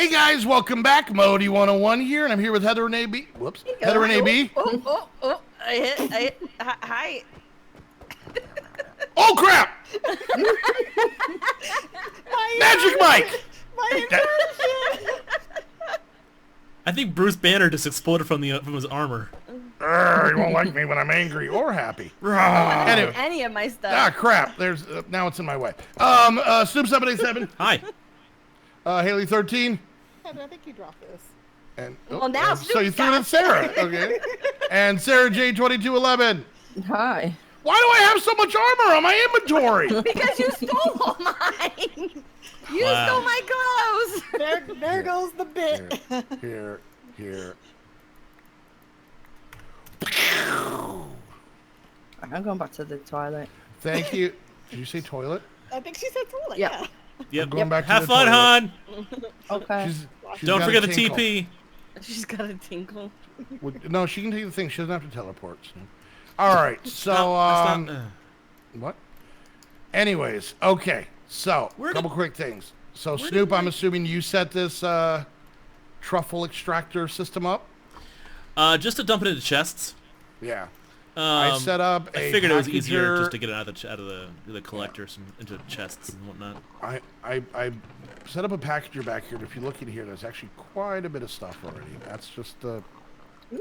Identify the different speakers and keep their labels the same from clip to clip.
Speaker 1: Hey guys, welcome back. Modi 101 here, and I'm here with Heather and AB. Whoops. Heather and AB.
Speaker 2: I hit. Hi.
Speaker 1: Oh crap! Magic Mike!
Speaker 3: I think Bruce Banner just exploded from his armor.
Speaker 1: He won't like me when I'm angry or happy.
Speaker 2: Anyway. Any of my stuff.
Speaker 1: Ah, crap. There's now it's in my way. Snoop 787.
Speaker 3: Hi.
Speaker 1: Haliee 13.
Speaker 4: Heather, I think you dropped this.
Speaker 1: And
Speaker 2: Well, now
Speaker 1: so you
Speaker 2: Snoop's
Speaker 1: threw it
Speaker 2: got
Speaker 1: at Sarah. Okay. And Sarah J 2211.
Speaker 5: Hi.
Speaker 1: Why do I have so much armor on my inventory?
Speaker 2: Because you stole all mine. You stole my clothes.
Speaker 4: There goes the bit.
Speaker 1: Here.
Speaker 5: I'm going back to the toilet.
Speaker 1: Thank you. Did you say toilet?
Speaker 4: I think she said toilet.
Speaker 5: Yep.
Speaker 4: Yeah.
Speaker 3: Yep.
Speaker 1: Going back to
Speaker 3: Have
Speaker 1: the
Speaker 3: fun,
Speaker 1: toilet.
Speaker 3: hon.
Speaker 5: Okay.
Speaker 1: She's
Speaker 3: Don't
Speaker 1: got
Speaker 3: forget
Speaker 1: a
Speaker 3: the
Speaker 1: tinkle.
Speaker 3: TP.
Speaker 2: She's got a tinkle.
Speaker 1: No, she can take the thing. She doesn't have to teleport. So. All right. So, what? Anyways, okay. So, a couple quick things. So, Snoop, I'm assuming you set this truffle extractor system up?
Speaker 3: Just to dump it into chests.
Speaker 1: Yeah. I set up
Speaker 3: I
Speaker 1: a
Speaker 3: figured it was
Speaker 1: packager.
Speaker 3: easier just to get it out of the collectors and into chests and whatnot.
Speaker 1: I set up a packager back here, but if you look in here, there's actually quite a bit of stuff already. That's just the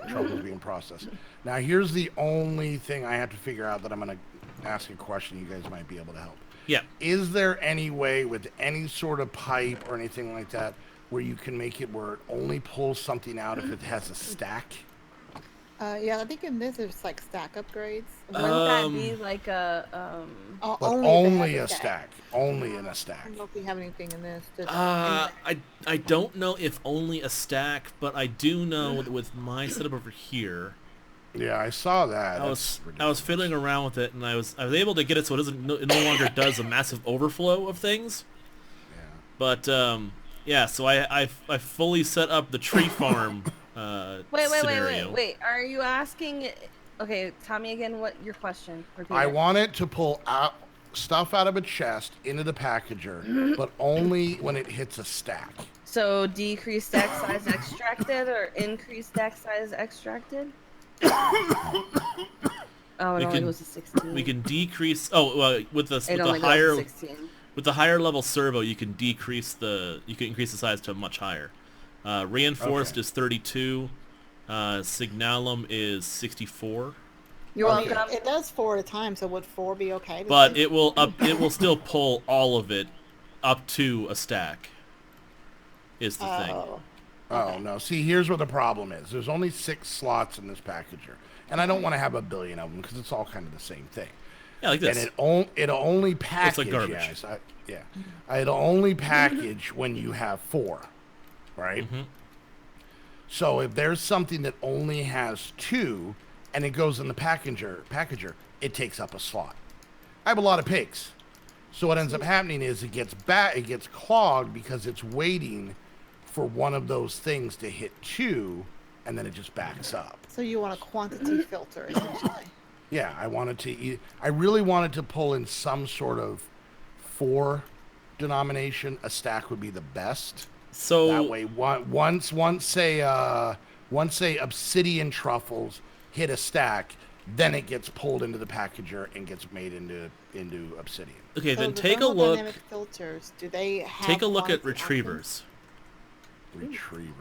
Speaker 1: truffles being processed. Now, here's the only thing I have to figure out that I'm going to ask a question you guys might be able to help.
Speaker 3: Yeah.
Speaker 1: Is there any way with any sort of pipe or anything like that where you can make it where it only pulls something out if it has a stack?
Speaker 4: Yeah, I think in this there's like stack upgrades.
Speaker 2: Wouldn't that be like a
Speaker 1: But
Speaker 4: only
Speaker 1: only
Speaker 4: if it
Speaker 1: a
Speaker 4: has
Speaker 1: stack. Only in a stack.
Speaker 4: I don't know if we have anything in this.
Speaker 3: I don't know if only a stack, but I do know that with my setup over here,
Speaker 1: Yeah, I saw that.
Speaker 3: I was fiddling around with it, and I was able to get it so it no longer does a massive overflow of things.
Speaker 1: Yeah.
Speaker 3: But yeah, so I fully set up the tree farm scenario.
Speaker 2: Wait. Are you asking? Okay, tell me again what your question. Repeat
Speaker 1: I
Speaker 2: it.
Speaker 1: want it to pull out stuff out of a chest into the packager, but only when it hits a stack.
Speaker 2: So decrease stack size extracted or increase stack size extracted? Oh, it only goes to 16.
Speaker 3: We can decrease. With the
Speaker 2: Only
Speaker 3: higher
Speaker 2: goes to 16.
Speaker 3: with the higher level servo, you can increase the size to much higher. Reinforced is 32. Signalum is 64.
Speaker 2: You're welcome.
Speaker 4: It does 4 at a time, so would 4 be okay?
Speaker 3: But it will still pull all of it up to a stack. Is the thing.
Speaker 1: Oh, no. See, here's where the problem is. There's only 6 slots in this packager. And I don't want to have a billion of them because it's all kind of the same thing.
Speaker 3: Yeah, like this.
Speaker 1: And it'll only package.
Speaker 3: It's like garbage.
Speaker 1: It'll only package when you have 4, right?
Speaker 3: Mm-hmm.
Speaker 1: So if there's something that only has 2 and it goes in the packager, it takes up a slot. I have a lot of pigs. So what ends up happening is it gets clogged because it's waiting for one of those things to hit 2, and then it just backs up.
Speaker 4: So you want a quantity filter, essentially.
Speaker 1: Yeah, I really wanted to pull in some sort of 4 denomination. A stack would be the best.
Speaker 3: So
Speaker 1: That way, once say obsidian truffles hit a stack, then it gets pulled into the packager and gets made into obsidian.
Speaker 3: Okay,
Speaker 4: So
Speaker 3: then
Speaker 4: the
Speaker 3: take a look.
Speaker 4: thermodynamic filters, do they have
Speaker 3: Take a look at
Speaker 4: quantity
Speaker 3: retrievers.
Speaker 1: Retrievers.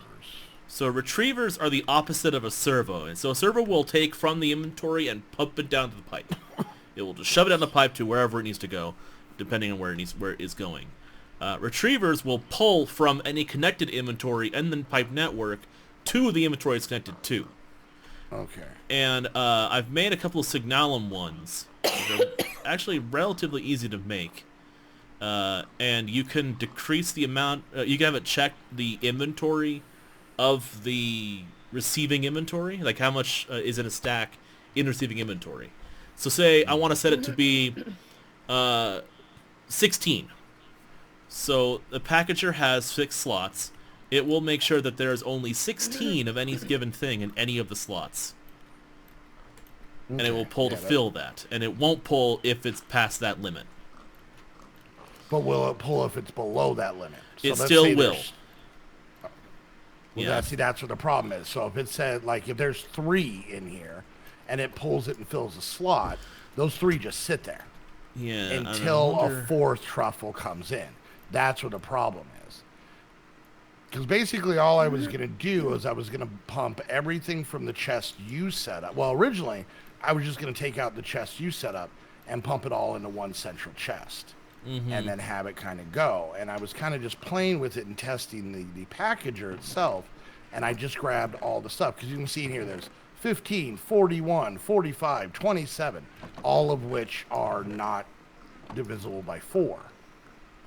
Speaker 3: So retrievers are the opposite of a servo, and so a servo will take from the inventory and pump it down to the pipe. It will just shove it down the pipe to wherever it needs to go, depending on where it is going. Retrievers will pull from any connected inventory and then pipe network to the inventory it's connected to.
Speaker 1: Okay.
Speaker 3: And I've made a couple of Signalum ones. They're actually relatively easy to make. And you can decrease the amount, you can have it check the inventory of the receiving inventory, like how much is in a stack in receiving inventory. So say I want to set it to be 16. So the packager has 6 slots. It will make sure that there's only 16 of any given thing in any of the slots. And it will pull to fill that. And it won't pull if it's past that limit.
Speaker 1: But will it pull if it's below that limit? So
Speaker 3: It
Speaker 1: let's
Speaker 3: still
Speaker 1: say
Speaker 3: will.
Speaker 1: Well,
Speaker 3: Yeah.
Speaker 1: that's what the problem is. So if it said, like, if there's 3 in here, and it pulls it and fills a slot, those 3 just sit there
Speaker 3: Yeah. and I
Speaker 1: until a
Speaker 3: wonder-
Speaker 1: 4th truffle comes in. That's what the problem is. Because basically all I was going to do is I was going to pump everything from the chest you set up. Well, originally, I was just going to take out the chest you set up and pump it all into one central chest. And then have it kind of go. And I was kind of just playing with it and testing the packager itself. And I just grabbed all the stuff. Because you can see in here, there's 15, 41, 45, 27. All of which are not divisible by 4.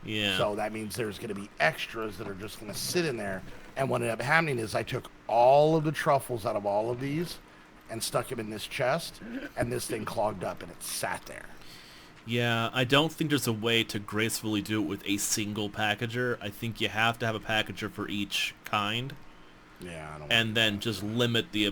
Speaker 3: Yeah.
Speaker 1: So that means there's going to be extras that are just going to sit in there. And what ended up happening is I took all of the truffles out of all of these and stuck them in this chest. And this thing clogged up and it sat there.
Speaker 3: Yeah, I don't think there's a way to gracefully do it with a single packager. I think you have to have a packager for each kind,
Speaker 1: Yeah, I don't
Speaker 3: and then just limit the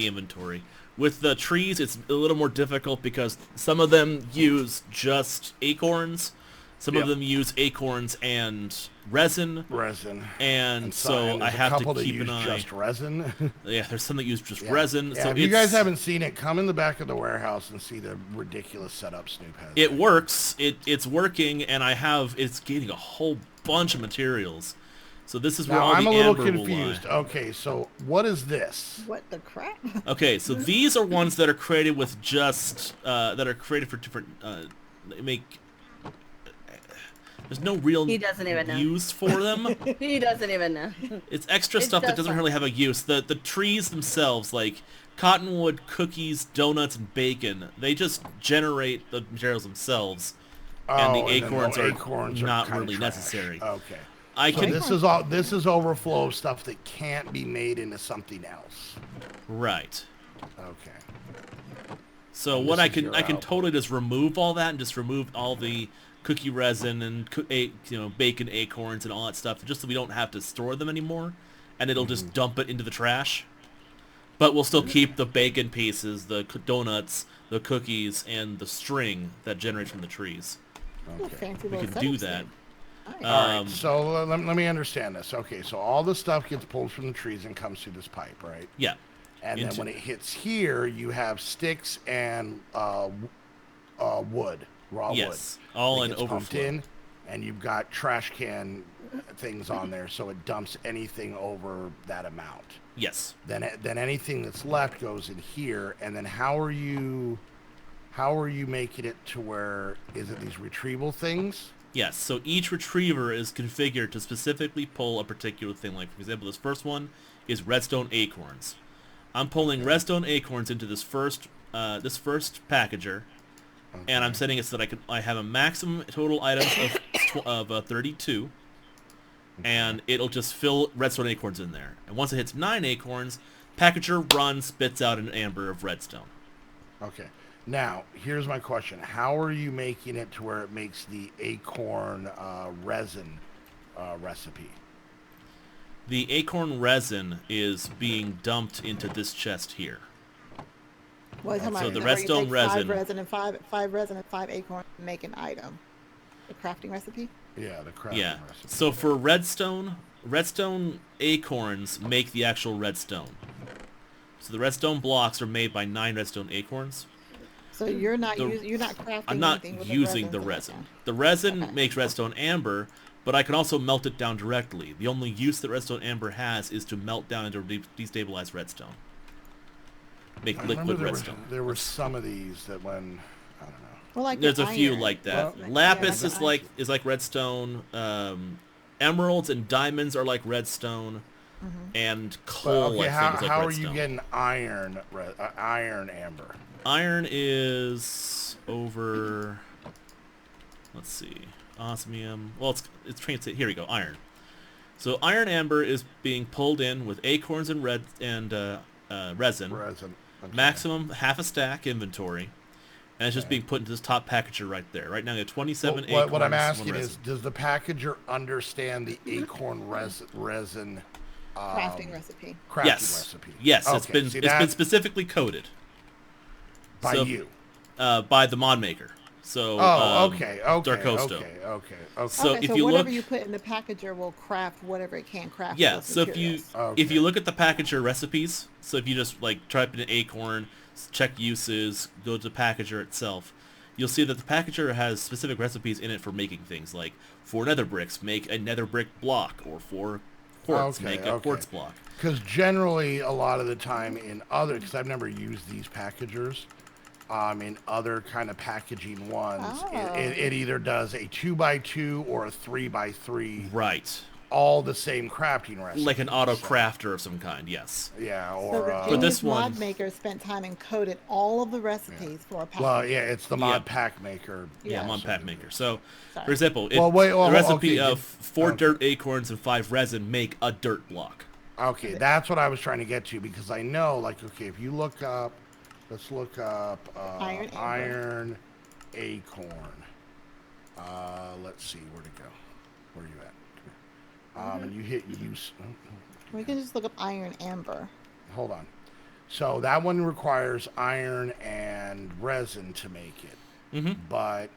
Speaker 3: inventory. With the trees, it's a little more difficult because some of them use just acorns, some of
Speaker 1: Yep.
Speaker 3: them use acorns and resin,
Speaker 1: resin.
Speaker 3: and so
Speaker 1: and
Speaker 3: I
Speaker 1: there's a
Speaker 3: have
Speaker 1: couple
Speaker 3: to
Speaker 1: that
Speaker 3: keep
Speaker 1: use
Speaker 3: an eye.
Speaker 1: just resin.
Speaker 3: Yeah, there's some that use just
Speaker 1: Yeah.
Speaker 3: resin.
Speaker 1: Yeah,
Speaker 3: so
Speaker 1: if you guys
Speaker 3: it's-
Speaker 1: haven't seen it, come in the back of the warehouse and see the ridiculous setup Snoop has.
Speaker 3: It works. It's working, and it's getting a whole bunch of materials. So this is where
Speaker 1: Now,
Speaker 3: all
Speaker 1: I'm
Speaker 3: the
Speaker 1: a little
Speaker 3: amber will
Speaker 1: confused.
Speaker 3: lie.
Speaker 1: Okay, so what is this?
Speaker 4: What the crap?
Speaker 3: Okay, so these are ones that are created with just that are created for different. They make. There's no real
Speaker 2: He doesn't even know.
Speaker 3: use for them.
Speaker 2: He doesn't even know.
Speaker 3: It's extra
Speaker 2: It
Speaker 3: stuff that
Speaker 2: does
Speaker 3: doesn't really have a use. The trees themselves, like cottonwood, cookies, donuts, and bacon, they just generate the materials themselves, and the
Speaker 1: Oh, then
Speaker 3: acorns
Speaker 1: the
Speaker 3: are
Speaker 1: acorns are
Speaker 3: not
Speaker 1: kinda
Speaker 3: really
Speaker 1: trash.
Speaker 3: necessary.
Speaker 1: Okay.
Speaker 3: I
Speaker 1: So
Speaker 3: can
Speaker 1: this is overflow of stuff that can't be made into something else.
Speaker 3: right.
Speaker 1: Okay.
Speaker 3: So
Speaker 1: And
Speaker 3: what
Speaker 1: this
Speaker 3: I
Speaker 1: is
Speaker 3: can
Speaker 1: your
Speaker 3: I can
Speaker 1: output.
Speaker 3: totally just remove all that and just remove all the cookie resin and bacon acorns and all that stuff, just so we don't have to store them anymore, and it'll
Speaker 1: Mm-hmm.
Speaker 3: just dump it into the trash. But we'll still keep the bacon pieces, the donuts, the cookies, and the string that generates from the trees.
Speaker 4: What a fancy
Speaker 3: We
Speaker 4: little
Speaker 3: can do
Speaker 4: setup,
Speaker 3: that.
Speaker 4: Snoop. Nice.
Speaker 1: All right. So let me understand this. Okay, so all the stuff gets pulled from the trees and comes through this pipe, right?
Speaker 3: Yeah.
Speaker 1: And then
Speaker 3: Into-
Speaker 1: when it hits here, you have sticks and wood, raw
Speaker 3: Yes.
Speaker 1: wood.
Speaker 3: All
Speaker 1: that
Speaker 3: in
Speaker 1: gets pumped
Speaker 3: overflow.
Speaker 1: in, and you've got trash can things on there, so it dumps anything over that amount.
Speaker 3: Yes.
Speaker 1: Then anything that's left goes in here, and then how are you making it to where is it these retrieval things?
Speaker 3: Yes, so each retriever is configured to specifically pull a particular thing. Like, for example, this first one is redstone acorns. I'm pulling redstone acorns into this first packager, and I'm setting it so that I have a maximum total items of 32, and it'll just fill redstone acorns in there. And once it hits 9 acorns, packager runs, spits out an amber of redstone.
Speaker 1: Okay. Now, here's my question. How are you making it to where it makes the acorn resin recipe?
Speaker 3: The acorn resin is being dumped into this chest here.
Speaker 4: Well,
Speaker 3: So the
Speaker 4: where you
Speaker 3: redstone
Speaker 4: take
Speaker 3: resin-
Speaker 4: five resin and 5 acorn to make an item. The crafting recipe.
Speaker 1: Yeah, the crafting
Speaker 3: Yeah.
Speaker 1: recipe.
Speaker 3: So for redstone acorns make the actual redstone. So the redstone blocks are made by 9 redstone acorns.
Speaker 4: So you're not
Speaker 3: The-
Speaker 4: you're not crafting.
Speaker 3: I'm not
Speaker 4: anything with
Speaker 3: using the
Speaker 4: resin.
Speaker 3: resin. The resin
Speaker 4: Okay.
Speaker 3: makes redstone amber, but I can also melt it down directly. The only use that redstone amber has is to melt down into destabilized redstone. Make
Speaker 1: I remember
Speaker 3: liquid redstone.
Speaker 1: there were some of these that when I don't know.
Speaker 4: Well, like
Speaker 3: There's a
Speaker 4: the
Speaker 3: few
Speaker 4: iron.
Speaker 3: like that.
Speaker 1: Well,
Speaker 3: Lapis
Speaker 4: yeah,
Speaker 3: is
Speaker 4: the
Speaker 3: like redstone. Emeralds and diamonds are like redstone, and
Speaker 1: But,
Speaker 3: coal
Speaker 1: okay,
Speaker 3: I think is like
Speaker 1: how are
Speaker 3: redstone.
Speaker 1: you getting iron amber?
Speaker 3: Iron is over. Let's see, osmium. Well, it's transit. Here we go. Iron. So iron amber is being pulled in with acorns and resin.
Speaker 1: Resin. Okay.
Speaker 3: Maximum half a stack inventory, and it's just
Speaker 1: Okay.
Speaker 3: being put into this top packager right there. Right now, you have 27
Speaker 1: Well,
Speaker 3: acorns.
Speaker 1: what I'm
Speaker 3: one
Speaker 1: asking
Speaker 3: resin.
Speaker 1: is, does the packager understand the acorn resin
Speaker 4: crafting recipe.
Speaker 1: crafting
Speaker 3: yes.
Speaker 1: recipe?
Speaker 3: Yes, it's
Speaker 1: Okay,
Speaker 3: been
Speaker 1: see,
Speaker 3: it's been
Speaker 1: that-
Speaker 3: specifically coded
Speaker 1: by
Speaker 3: so-
Speaker 1: you.
Speaker 3: by the mod maker. So
Speaker 1: Okay.
Speaker 3: Darkosto.
Speaker 1: Okay.
Speaker 3: So
Speaker 4: okay,
Speaker 3: if
Speaker 4: so
Speaker 3: you
Speaker 4: whatever
Speaker 3: look,
Speaker 4: you put in the packager will craft whatever it can craft.
Speaker 3: yeah.
Speaker 4: with those
Speaker 3: So if
Speaker 4: materials.
Speaker 3: you look at the packager recipes, so if you just like type in acorn, check uses, go to the packager itself, you'll see that the packager has specific recipes in it for making things like 4 nether bricks, make a nether brick block, or 4 quartz, make a quartz block.
Speaker 1: Because generally, a lot of the time in other, because I've never used these packagers, in other kind of packaging ones, it either does a 2x2 or a 3x3,
Speaker 3: Right.
Speaker 1: all the same crafting recipe.
Speaker 3: Like an auto crafter of some kind, yes.
Speaker 1: Yeah,
Speaker 4: So
Speaker 1: or
Speaker 4: the
Speaker 3: For this
Speaker 4: genius
Speaker 3: one-
Speaker 4: mod maker spent time and coded all of the recipes for a package.
Speaker 1: well, yeah, it's the
Speaker 3: Yep.
Speaker 1: Modpack maker.
Speaker 3: Yeah,
Speaker 4: Yeah.
Speaker 3: Modpack maker. So,
Speaker 4: Sorry.
Speaker 3: for example,
Speaker 1: Well, wait,
Speaker 3: the recipe
Speaker 1: okay,
Speaker 3: of 4
Speaker 1: okay.
Speaker 3: dirt acorns and 5 resin make a dirt block.
Speaker 1: Okay, that's what I was trying to get to, because I know, like, okay, if you look up, let's look up iron acorn. Let's see, where'd it go? Where are you at? And you hit use.
Speaker 4: We can just look up iron amber.
Speaker 1: Hold on. So that one requires iron and resin to make it.
Speaker 3: Mm-hmm.
Speaker 1: But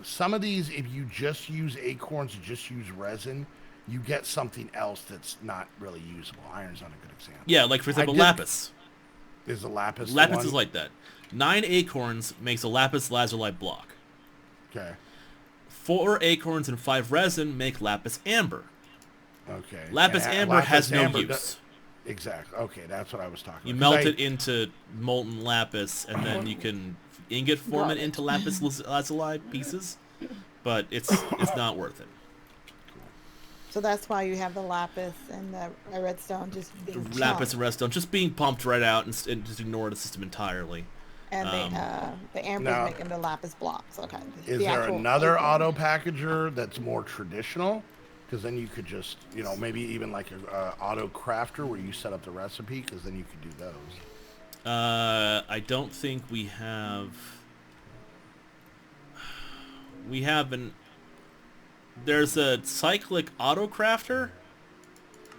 Speaker 1: some of these, if you just use acorns and just use resin, you get something else that's not really usable. Iron's not a good example.
Speaker 3: Yeah, like for example,
Speaker 1: did-
Speaker 3: lapis.
Speaker 1: Is the lapis the
Speaker 3: Lapis
Speaker 1: one?
Speaker 3: is like that. 9 acorns makes a lapis lazuli block.
Speaker 1: Okay.
Speaker 3: 4 acorns and 5 resin make lapis amber.
Speaker 1: Okay.
Speaker 3: Lapis
Speaker 1: And
Speaker 3: amber
Speaker 1: lapis
Speaker 3: has no
Speaker 1: amber
Speaker 3: use.
Speaker 1: Exactly. Okay, that's what I was talking
Speaker 3: You
Speaker 1: about. 'Cause
Speaker 3: melt it into molten lapis, and then you can ingot form it into lapis lazuli pieces, but it's not worth it.
Speaker 4: So that's why you have the lapis and the redstone just being
Speaker 3: Lapis
Speaker 4: chunked.
Speaker 3: and redstone just being pumped right out and just ignore the system entirely.
Speaker 4: And the amber's
Speaker 1: Now-
Speaker 4: making the lapis blocks. Okay.
Speaker 1: Is
Speaker 4: the
Speaker 1: there
Speaker 4: actual
Speaker 1: another
Speaker 4: acorn.
Speaker 1: auto packager that's more traditional? Because then you could just, maybe even like a auto crafter where you set up the recipe, because then you could do those.
Speaker 3: I don't think we have. We have an. There's a cyclic auto crafter.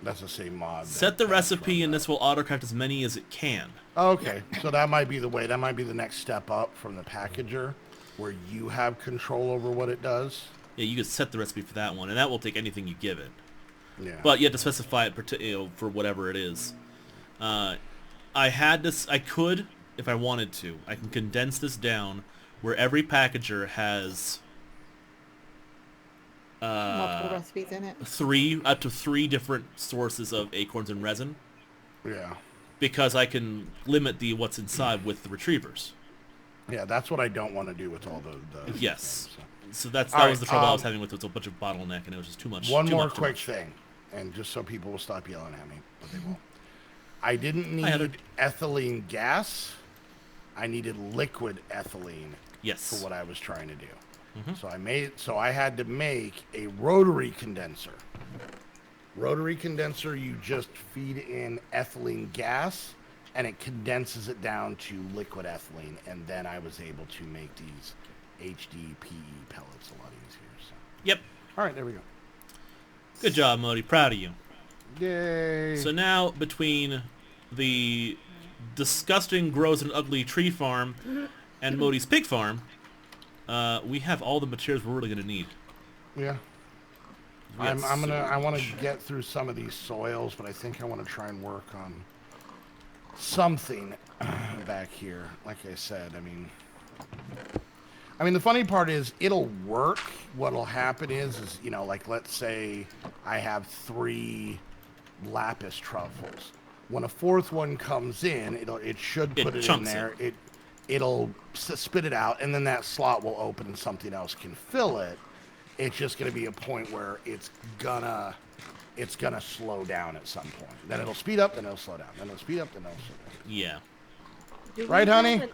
Speaker 1: That's the same mod.
Speaker 3: Set the recipe, and this will auto craft as many as it can.
Speaker 1: Okay, so that might be the way. That might be the next step up from the packager, where you have control over what it does.
Speaker 3: Yeah, you can set the recipe for that one, and that will take anything you give it.
Speaker 1: Yeah.
Speaker 3: But you have to specify it for whatever it is. I had this. I could, if I wanted to. I can condense this down where every packager has
Speaker 4: Multiple recipes in it.
Speaker 3: up to 3 different sources of acorns and resin,
Speaker 1: Yeah.
Speaker 3: because I can limit what's inside with the retrievers.
Speaker 1: Yeah, that's what I don't want to do with all the
Speaker 3: Yes.
Speaker 1: things,
Speaker 3: So that
Speaker 1: All
Speaker 3: was the
Speaker 1: right,
Speaker 3: trouble I was having with it. It was a bunch of bottleneck, and it was just too much.
Speaker 1: One
Speaker 3: too
Speaker 1: more
Speaker 3: much, too
Speaker 1: quick
Speaker 3: much.
Speaker 1: thing, and just so people will stop yelling at me, but they won't. I didn't
Speaker 3: Heather.
Speaker 1: need ethylene gas. I needed liquid ethylene
Speaker 3: Yes.
Speaker 1: for what I was trying to do.
Speaker 3: Mhm.
Speaker 1: So I had to make a rotary condenser. Rotary condenser, you just feed in ethylene gas, and it condenses it down to liquid ethylene, and then I was able to make these HDPE pellets a lot easier. So.
Speaker 3: Yep.
Speaker 1: All right, there we go.
Speaker 3: Good job, Modi. Proud of you.
Speaker 1: Yay!
Speaker 3: So now, between the disgusting, gross, and ugly tree farm and Modi's pig farm, we have all the materials we're really gonna need.
Speaker 1: yeah.
Speaker 3: We got
Speaker 1: I want to get through some of these soils, but I think I want to try and work on something back here. Like I said, I mean, the funny part is it'll work. What'll happen is like let's say I have 3 lapis truffles. When a 4th one comes in, it should
Speaker 3: It
Speaker 1: put it in
Speaker 3: chunks
Speaker 1: there. It'll spit it out, and then that slot will open and something else can fill it. It's just going to be a point where it's gonna slow down at some point. Then it'll speed up, then it'll slow down. Then it'll speed up, then it'll slow down.
Speaker 3: Yeah.
Speaker 2: Do we
Speaker 1: Right,
Speaker 2: have
Speaker 1: honey?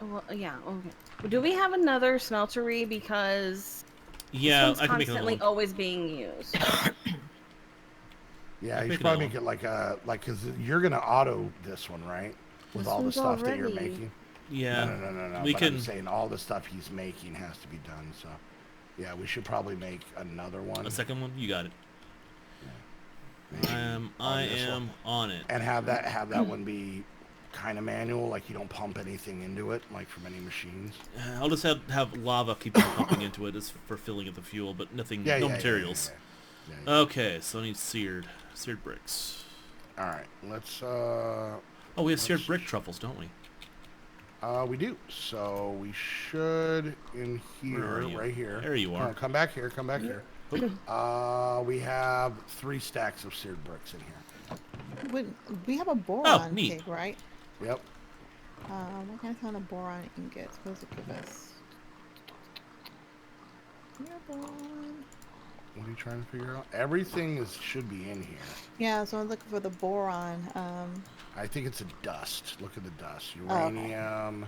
Speaker 2: well, yeah, okay. Do we have another smeltery, because
Speaker 3: Yeah,
Speaker 2: this
Speaker 3: I
Speaker 2: one's
Speaker 3: can make another
Speaker 2: constantly
Speaker 3: one.
Speaker 2: always being used?
Speaker 1: Yeah, you
Speaker 3: Make
Speaker 1: should probably
Speaker 3: another
Speaker 1: make it because you're gonna auto this one, right? With
Speaker 2: This
Speaker 1: all the
Speaker 2: one's
Speaker 1: stuff that you're
Speaker 2: already-
Speaker 1: making.
Speaker 3: Yeah.
Speaker 1: No.
Speaker 3: We
Speaker 1: But
Speaker 3: can.
Speaker 1: I'm saying all the stuff he's making has to be done. So, yeah, we should probably make another one.
Speaker 3: A second one. You got it.
Speaker 1: Maybe
Speaker 3: I
Speaker 1: on this one.
Speaker 3: am on it.
Speaker 1: And have that one be kind of manual, like you don't pump anything into it, like from any machines.
Speaker 3: I'll just have lava keep on pumping into it as for filling it with fuel, but nothing, no materials.
Speaker 1: Yeah.
Speaker 3: Okay, so I need seared bricks.
Speaker 1: All right, let's.
Speaker 3: Oh, we have seared brick truffles, don't we?
Speaker 1: We do. So we should in
Speaker 3: Where are
Speaker 1: here,
Speaker 3: you?
Speaker 1: right here.
Speaker 3: There you are.
Speaker 1: Come back here. Come back here. We have 3 stacks of seared bricks in here.
Speaker 4: We have a boron
Speaker 3: neat.
Speaker 4: pig, right?
Speaker 1: Yep.
Speaker 4: What kind of sound of boron ingots? What does it give us? Yeah, boron.
Speaker 1: What are you trying to figure out? Everything should be in here.
Speaker 4: Yeah, so I'm looking for the boron.
Speaker 1: I think it's a dust. Look at the dust.
Speaker 4: Oh, okay.
Speaker 1: Uranium,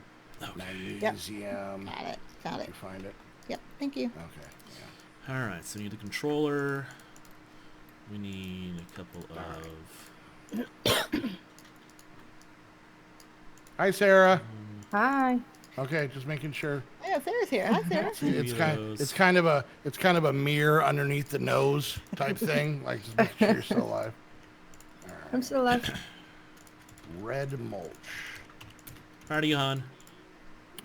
Speaker 1: magnesium.
Speaker 4: Got it. Found
Speaker 1: Did
Speaker 4: it.
Speaker 1: you find it?
Speaker 4: Yep. Thank you.
Speaker 1: Okay. Yeah.
Speaker 3: Alright, so we need the controller. We need a couple of...
Speaker 1: Hi, Sarah.
Speaker 5: Hi.
Speaker 1: Okay, just making sure.
Speaker 4: Yeah, Sarah's here. Hi, Sarah.
Speaker 1: It's kind of a mirror underneath the nose type thing. Like just making sure you're still alive. All right.
Speaker 5: I'm still alive.
Speaker 1: Red mulch.
Speaker 3: Proud of you, hon.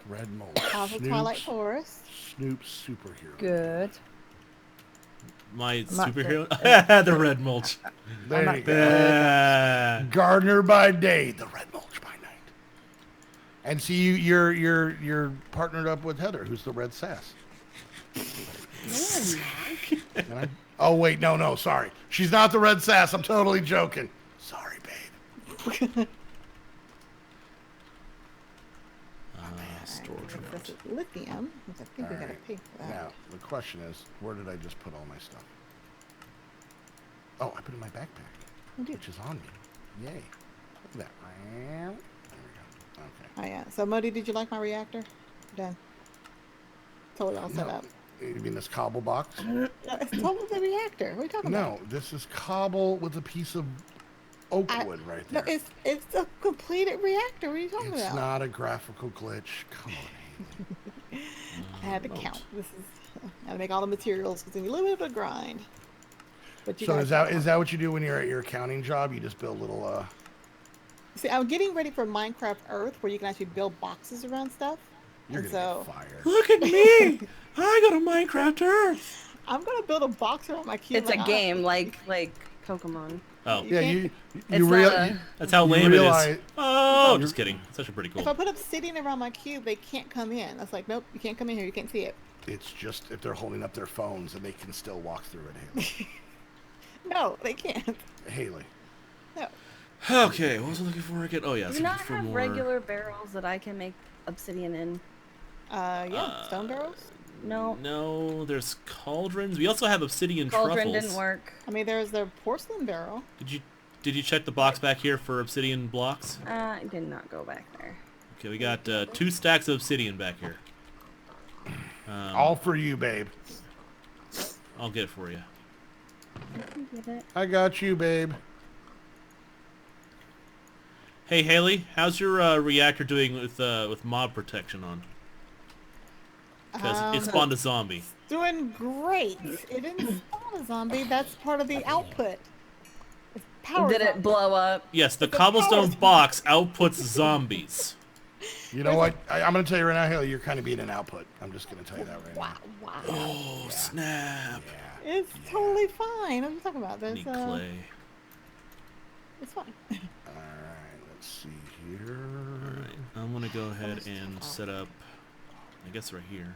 Speaker 1: Red mulch.
Speaker 4: House of Twilight Forest.
Speaker 1: Snoop's superhero.
Speaker 5: Good.
Speaker 3: My
Speaker 5: Not
Speaker 3: superhero? The red mulch.
Speaker 1: There you go.
Speaker 3: Ah.
Speaker 1: Gardener by day, the red mulch by night. And see, you're partnered up with Heather, who's the red sass. Oh wait, no, sorry. She's not the red sass. I'm totally joking. Sorry, babe.
Speaker 3: Storage room.
Speaker 4: This is lithium, which I think we got a
Speaker 1: Alright.
Speaker 4: pig for that.
Speaker 1: Now, the question is, where did I just put all my stuff? Oh, I put it in my backpack,
Speaker 4: Oh, dude.
Speaker 1: which is on me. Yay. Look at that. There we go. Okay.
Speaker 4: Oh yeah. So Modi, did you like my reactor? Done. Totally all set
Speaker 1: No,
Speaker 4: up.
Speaker 1: You mean this cobble box?
Speaker 4: No, it's totally the reactor. What are you talking about?
Speaker 1: No, this is cobble with a piece of oak wood right
Speaker 4: No,
Speaker 1: there.
Speaker 4: it's a completed reactor. What are you talking
Speaker 1: It's
Speaker 4: about?
Speaker 1: not a graphical glitch. Come on.
Speaker 4: I had to count. This is I gotta make all the materials because then you live with a grind. But you
Speaker 1: So
Speaker 4: guys-
Speaker 1: is that what you do when you're at your accounting job? You just build little
Speaker 4: See, I'm getting ready for Minecraft Earth, where you can actually build boxes around stuff.
Speaker 1: You're
Speaker 4: And
Speaker 1: gonna
Speaker 4: so
Speaker 1: get fired.
Speaker 3: Look at me! I got a Minecraft Earth!
Speaker 4: I'm gonna build a box around my cube.
Speaker 2: It's a
Speaker 4: like,
Speaker 2: game like Pokemon.
Speaker 3: Oh,
Speaker 1: Yeah, you
Speaker 2: It's not
Speaker 1: realize
Speaker 2: a-
Speaker 3: that's how
Speaker 1: you
Speaker 3: lame
Speaker 1: realize-
Speaker 3: it is. Oh, just kidding. It's actually pretty
Speaker 4: If I
Speaker 3: cool.
Speaker 4: put obsidian around my cube, they can't come in. That's like, nope, you can't come in here. You can't see it.
Speaker 1: it's just if they're holding up their phones and they can still walk through it, Haley.
Speaker 4: No, they can't.
Speaker 1: Haley.
Speaker 4: No.
Speaker 3: Okay, what was I looking for again? Oh, yeah.
Speaker 2: Do
Speaker 3: so
Speaker 2: you not
Speaker 3: for
Speaker 2: have
Speaker 3: more...
Speaker 2: regular barrels that I can make obsidian in?
Speaker 4: Yeah, stone barrels.
Speaker 2: No.
Speaker 3: No, there's cauldrons. We also have obsidian
Speaker 2: Cauldron
Speaker 3: truffles.
Speaker 2: didn't work.
Speaker 4: I mean, there's the porcelain barrel.
Speaker 3: Did you check the box back here for obsidian blocks?
Speaker 2: I did not go back there.
Speaker 3: Okay, we got 2 stacks of obsidian back here.
Speaker 1: All for you, babe.
Speaker 3: I'll get it for you.
Speaker 2: I can get it.
Speaker 1: I got you, babe.
Speaker 3: Hey Haley, how's your reactor doing with mob protection on? Because it spawned a zombie.
Speaker 4: Doing great. It didn't spawn a zombie. That's part of the output. It's power.
Speaker 2: Did it
Speaker 4: zombie.
Speaker 2: blow up?
Speaker 3: Yes, the
Speaker 4: It's a
Speaker 3: cobblestone
Speaker 4: power-
Speaker 3: box outputs zombies.
Speaker 1: You know what? I'm going to tell you right now, Haley, you're kind of being an output. I'm just going to tell you that right
Speaker 4: Wow,
Speaker 1: now.
Speaker 4: wow.
Speaker 3: Oh snap!
Speaker 1: Yeah.
Speaker 4: It's totally fine. What are you talking about? There's
Speaker 3: Need clay.
Speaker 4: It's fine.
Speaker 1: All right, let's see here.
Speaker 3: Alright, I'm gonna go ahead and set up, I guess right here.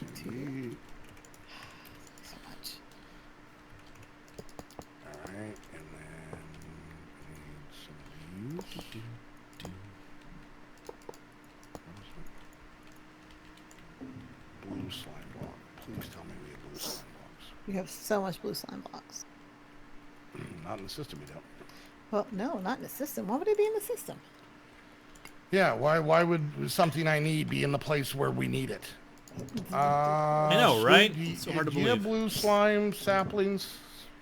Speaker 1: Let's see.
Speaker 4: So much.
Speaker 1: All right, and then I need some of these. Blue slime block. Please tell me we have blue slime blocks.
Speaker 4: We have so much blue slime blocks.
Speaker 1: Not in the system, you don't.
Speaker 4: Well, no, not in the system. Why would it be in the system?
Speaker 1: Yeah, why would something I need be in the place where we need it? I
Speaker 3: know, right? It's so hard to
Speaker 1: do you have
Speaker 3: believe.
Speaker 1: blue slime saplings?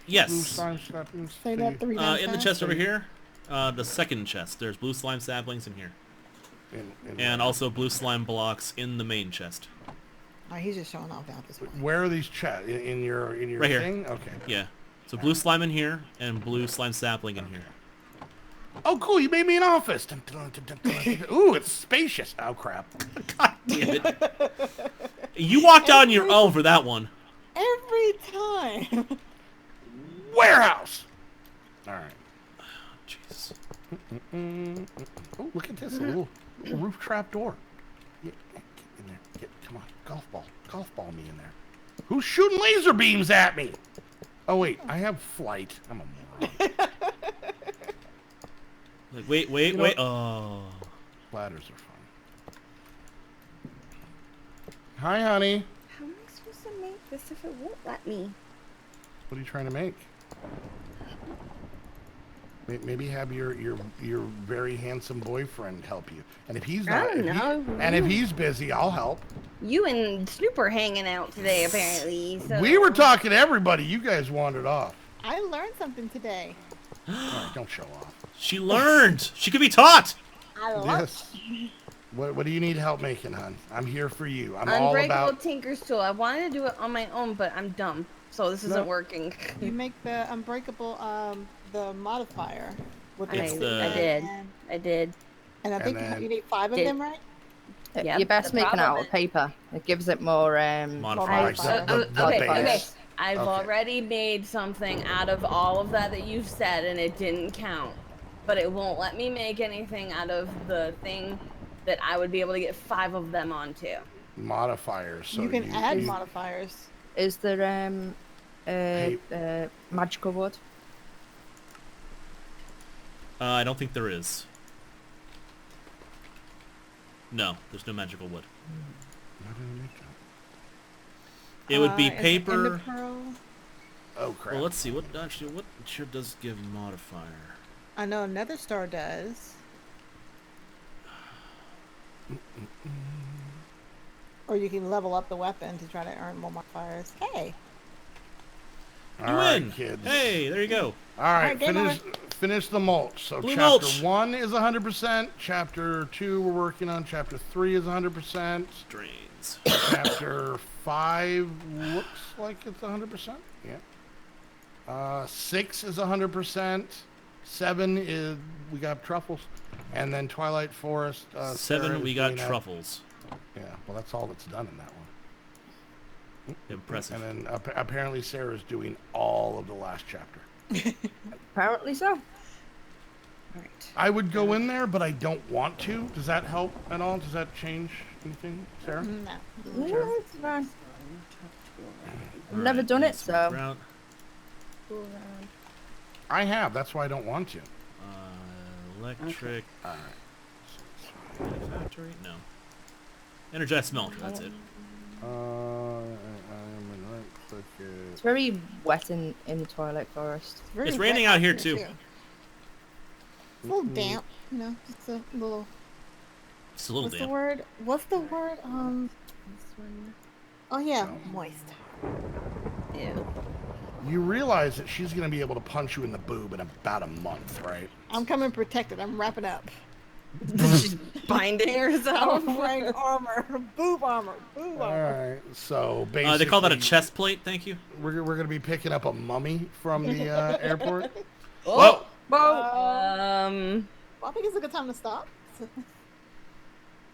Speaker 1: Blue
Speaker 3: Yes.
Speaker 1: slime saplings?
Speaker 4: Say that 3 times
Speaker 3: In the
Speaker 4: fast.
Speaker 3: chest over here, the second chest. There's blue slime saplings in here,
Speaker 1: In
Speaker 3: and also blue slime blocks in the main chest.
Speaker 4: Oh, he's just showing off out this way.
Speaker 1: where are these in your
Speaker 3: Right here.
Speaker 1: thing? Okay.
Speaker 3: Yeah. So blue slime in here and blue slime sapling in here.
Speaker 1: Oh, cool! You made me an office. Dun, dun, dun, dun, dun, dun. Ooh, it's spacious. Oh crap!
Speaker 3: God damn it! You walked out on your own for that one.
Speaker 4: Every time.
Speaker 1: Warehouse. All right.
Speaker 3: Jeez.
Speaker 1: Oh, look at this little roof trap door. Get in there. Come on, golf ball me in there. Who's shooting laser beams at me? Oh wait, I have flight. I'm a moron.
Speaker 3: Like, wait. Oh.
Speaker 1: Ladders are fun. Hi, honey.
Speaker 2: How am I supposed to make this if it won't let me?
Speaker 1: What are you trying to make? Maybe have your very handsome boyfriend help you. And if he's not, if he's busy, I'll help.
Speaker 2: You and Snoop are hanging out today, apparently. So.
Speaker 1: We were talking to everybody. You guys wandered off.
Speaker 4: I learned something today.
Speaker 1: All right, don't show off.
Speaker 3: She learned. She could be taught.
Speaker 4: I love
Speaker 1: Yes. What do you need help making, hon? I'm here for you. I'm all
Speaker 2: Unbreakable
Speaker 1: about.
Speaker 2: Tinker's Tool. I wanted to do it on my own, but I'm dumb, so this isn't working.
Speaker 4: You make the unbreakable, the modifier. With
Speaker 3: It's
Speaker 2: I
Speaker 3: the-
Speaker 2: did.
Speaker 4: And I think
Speaker 1: then-
Speaker 4: you need 5 of
Speaker 2: Did-
Speaker 4: them, right?
Speaker 2: Yep,
Speaker 5: You're best
Speaker 2: the
Speaker 5: making
Speaker 2: problem
Speaker 5: out of
Speaker 2: is-
Speaker 5: paper. It gives it more
Speaker 3: Modifier.
Speaker 1: Like the
Speaker 2: okay,
Speaker 1: base.
Speaker 2: okay. I've
Speaker 1: Okay.
Speaker 2: already made something out of all of that you've said, and it didn't count. But it won't let me make anything out of the thing that I would be able to get 5 of them onto.
Speaker 1: Modifiers. So
Speaker 4: you can add modifiers.
Speaker 5: Is there magical wood?
Speaker 3: I don't think there is. No, there's no magical wood. It would be
Speaker 4: Is it
Speaker 3: paper.
Speaker 4: ender pearl?
Speaker 1: Oh crap.
Speaker 3: Well, let's see. What sure does give modifier?
Speaker 4: I know another star does. Or you can level up the weapon to try to earn more modifiers. Hey.
Speaker 3: You
Speaker 1: All right,
Speaker 3: win.
Speaker 1: kids.
Speaker 3: Hey, there you go.
Speaker 1: All right,
Speaker 4: Alright, game
Speaker 1: finish the mulch. So
Speaker 3: Blue
Speaker 1: chapter
Speaker 3: mulch.
Speaker 1: 1 is 100%. Chapter 2 we're working on. Chapter 3 is 100%.
Speaker 3: Drains.
Speaker 1: Chapter 5 looks like it's 100%. Yeah. 6 is 100%. 7 is we got truffles, and then Twilight Forest.
Speaker 3: 7,
Speaker 1: Sarah
Speaker 3: we
Speaker 1: is
Speaker 3: got
Speaker 1: doing that.
Speaker 3: truffles.
Speaker 1: Yeah. Well, that's all that's done in that one.
Speaker 3: Impressive.
Speaker 1: And then apparently Sarah's doing all of the last chapter.
Speaker 5: Apparently so.
Speaker 2: Alright.
Speaker 1: I would go in there, but I don't want to. Does that help at all? Does that change anything, Sarah?
Speaker 4: No.
Speaker 5: Yeah, it's fine. I've never
Speaker 3: Alright,
Speaker 5: done it,
Speaker 3: let's work
Speaker 5: so.
Speaker 3: around.
Speaker 1: I have. That's why I don't want to.
Speaker 3: Electric.
Speaker 1: All right.
Speaker 3: Factory? No. Energized smelter, that's it.
Speaker 1: I am in right click it.
Speaker 5: It's very wet in the Twilight Forest.
Speaker 4: Very
Speaker 3: It's raining
Speaker 4: wet
Speaker 3: out here,
Speaker 4: out
Speaker 3: too.
Speaker 4: It's a little damp, you know, just a little.
Speaker 3: It's a little
Speaker 4: What's
Speaker 3: damp.
Speaker 4: the word? What's the word? Oh yeah, moist.
Speaker 2: Ew.
Speaker 1: You realize that she's going to be able to punch you in the boob in about a month, right?
Speaker 4: I'm coming protected. I'm wrapping up.
Speaker 2: She's binding herself.
Speaker 4: I'm wearing armor, boob armor,
Speaker 1: All
Speaker 4: armor.
Speaker 1: right. So basically,
Speaker 3: They call that a chest plate, thank you.
Speaker 1: We're going to be picking up a mummy from the airport.
Speaker 2: Oh,
Speaker 1: Whoa!
Speaker 4: Well, I think it's a good time to stop.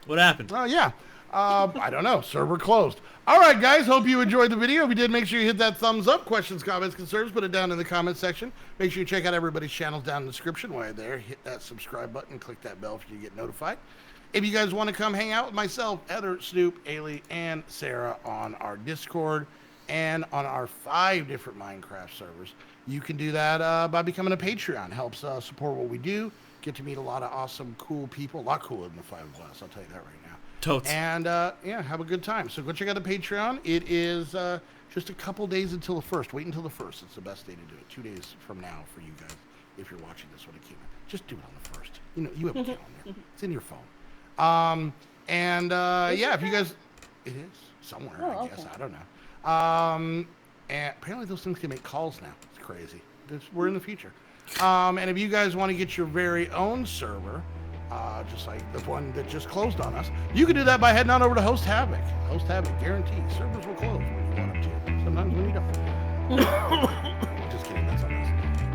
Speaker 3: What happened?
Speaker 1: Oh, yeah. I don't know. Server closed. All right, guys. Hope you enjoyed the video. If you did, make sure you hit that thumbs up. Questions, comments, concerns, put it down in the comment section. Make sure you check out everybody's channels down in the description. While you're there, hit that subscribe button. Click that bell if you get notified. If you guys want to come hang out with myself, Heather, Snoop, Haliee, and Sarah on our Discord and on our 5 different Minecraft servers, you can do that by becoming a Patreon. Helps support what we do. Get to meet a lot of awesome, cool people. A lot cooler than the 5 of us. I'll tell you that right now.
Speaker 3: Totes.
Speaker 1: And yeah, have a good time. So go check out the Patreon. It is just a couple days until the 1st. Wait until the 1st. It's the best day to do it. 2 days from now for you guys. If you're watching this when it came out, just do it on the 1st. You know, you have a calendar. It's in your phone. Yeah, if you guys, it is somewhere. I guess I don't know. And apparently those things can make calls now. It's crazy. We're in the future. And if you guys want to get your very own server, just like the one that just closed on us, you can do that by heading on over to HostHavoc. HostHavoc, guaranteed. Servers will close when you want them to. Sometimes when you don't. Just kidding.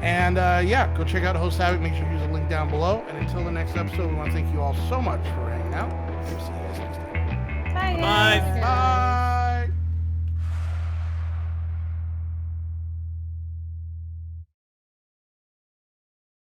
Speaker 1: And yeah, go check out HostHavoc. Make sure you use the link down below. And until the next episode, we want to thank you all so much for hanging out. We'll see you guys next time.
Speaker 2: Bye.
Speaker 3: Bye.
Speaker 1: Bye.